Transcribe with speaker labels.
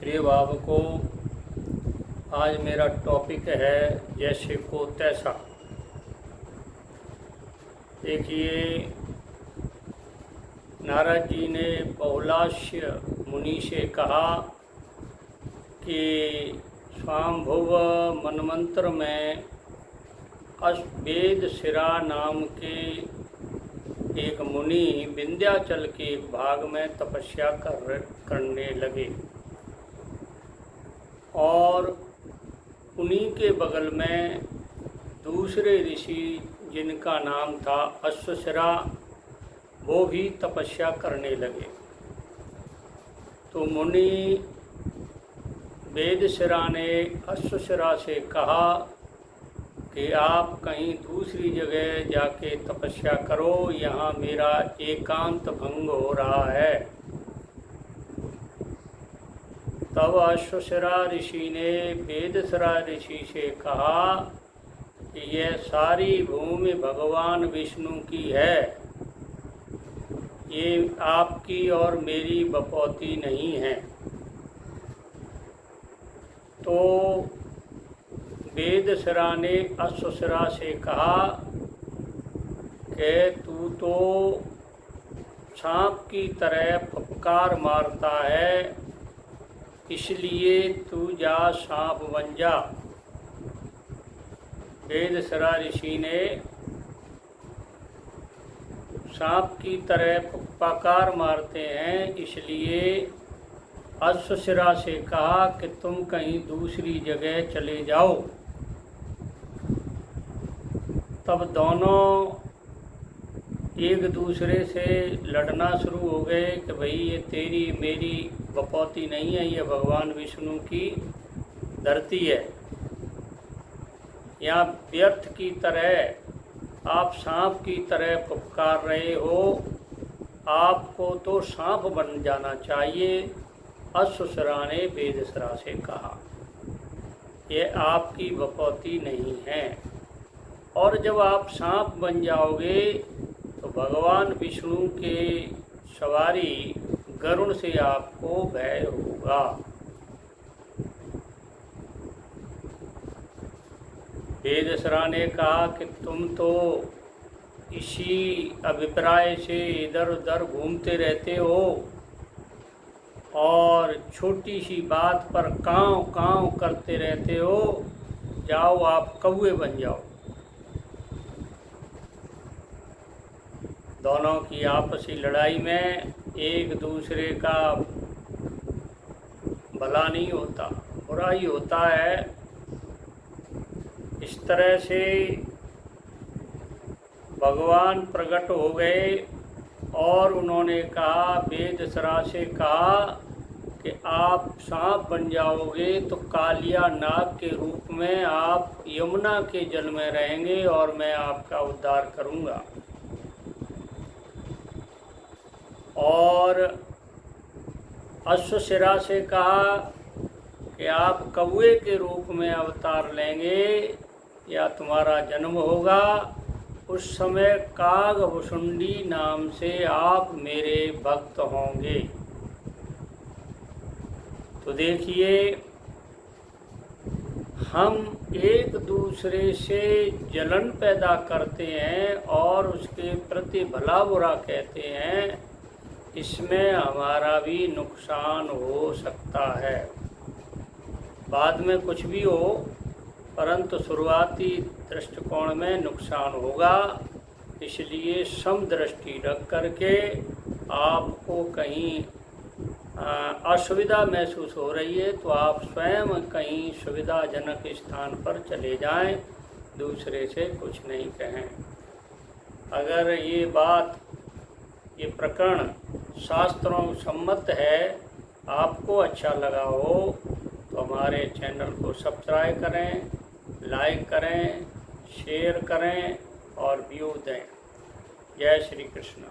Speaker 1: प्रिय भावकों, आज मेरा टॉपिक है जैसे को तैसा। देखिए, नारद जी ने बहुलास्य मुनि से कहा कि स्वाम्भुव मनमंत्र में अश्वेद शिरा नाम के एक मुनि विंध्याचल के एक भाग में तपस्या करने लगे और उन्हीं के बगल में दूसरे ऋषि जिनका नाम था अश्वशिरा, वो भी तपस्या करने लगे। तो मुनि वेदशिरा ने अश्वशिरा से कहा कि आप कहीं दूसरी जगह जाके तपस्या करो, यहाँ मेरा एकांत भंग हो रहा है। तब अश्वशिरा ऋषि ने वेदशिरा ऋषि से कहा कि यह सारी भूमि भगवान विष्णु की है, ये आपकी और मेरी बपौती नहीं है। तो वेदशिरा ने अश्वशिरा से कहा कि तू तो सांप की तरह फुफकार मारता है, इसलिए तू जा सांप बन जा। वेदशिरा ऋषि ने सांप की तरह फुफकार मारते हैं, इसलिए अश्वशिरा से कहा कि तुम कहीं दूसरी जगह चले जाओ। तब दोनों एक दूसरे से लड़ना शुरू हो गए कि भाई ये तेरी मेरी बपौती नहीं है, ये भगवान विष्णु की धरती है। यहाँ व्यर्थ की तरह आप सांप की तरह फुफकार रहे हो, आपको तो सांप बन जाना चाहिए। अश्वशिरा ने वेदशिरा से कहा, ये आपकी बपौती नहीं है, और जब आप सांप बन जाओगे तो भगवान विष्णु के सवारी गरुड़ से आपको भय होगा। वेदशिरा ने कहा कि तुम तो इसी अभिप्राय से इधर उधर घूमते रहते हो और छोटी सी बात पर काँव काँव करते रहते हो, जाओ आप कौवे बन जाओ। दोनों की आपसी लड़ाई में एक दूसरे का भला नहीं होता, बुरा ही होता है। इस तरह से भगवान प्रकट हो गए और उन्होंने कहा, वेदशिरा से कहा कि आप सांप बन जाओगे तो कालिया नाग के रूप में आप यमुना के जल में रहेंगे और मैं आपका उद्धार करूंगा। और अश्वशिरा से कहा कि आप कौवे के रूप में अवतार लेंगे या तुम्हारा जन्म होगा, उस समय कागभुषुंडी नाम से आप मेरे भक्त होंगे। तो देखिए, हम एक दूसरे से जलन पैदा करते हैं और उसके प्रति भला बुरा कहते हैं, इसमें हमारा भी नुकसान हो सकता है। बाद में कुछ भी हो, परंतु शुरुआती दृष्टिकोण में नुकसान होगा। इसलिए समदृष्टि रख करके आपको कहीं असुविधा महसूस हो रही है तो आप स्वयं कहीं सुविधाजनक स्थान पर चले जाएं, दूसरे से कुछ नहीं कहें। अगर ये बात, ये प्रकरण शास्त्रों सम्मत है, आपको अच्छा लगा हो तो हमारे चैनल को सब्सक्राइब करें, लाइक करें, शेयर करें और व्यू दें। जय श्री कृष्ण।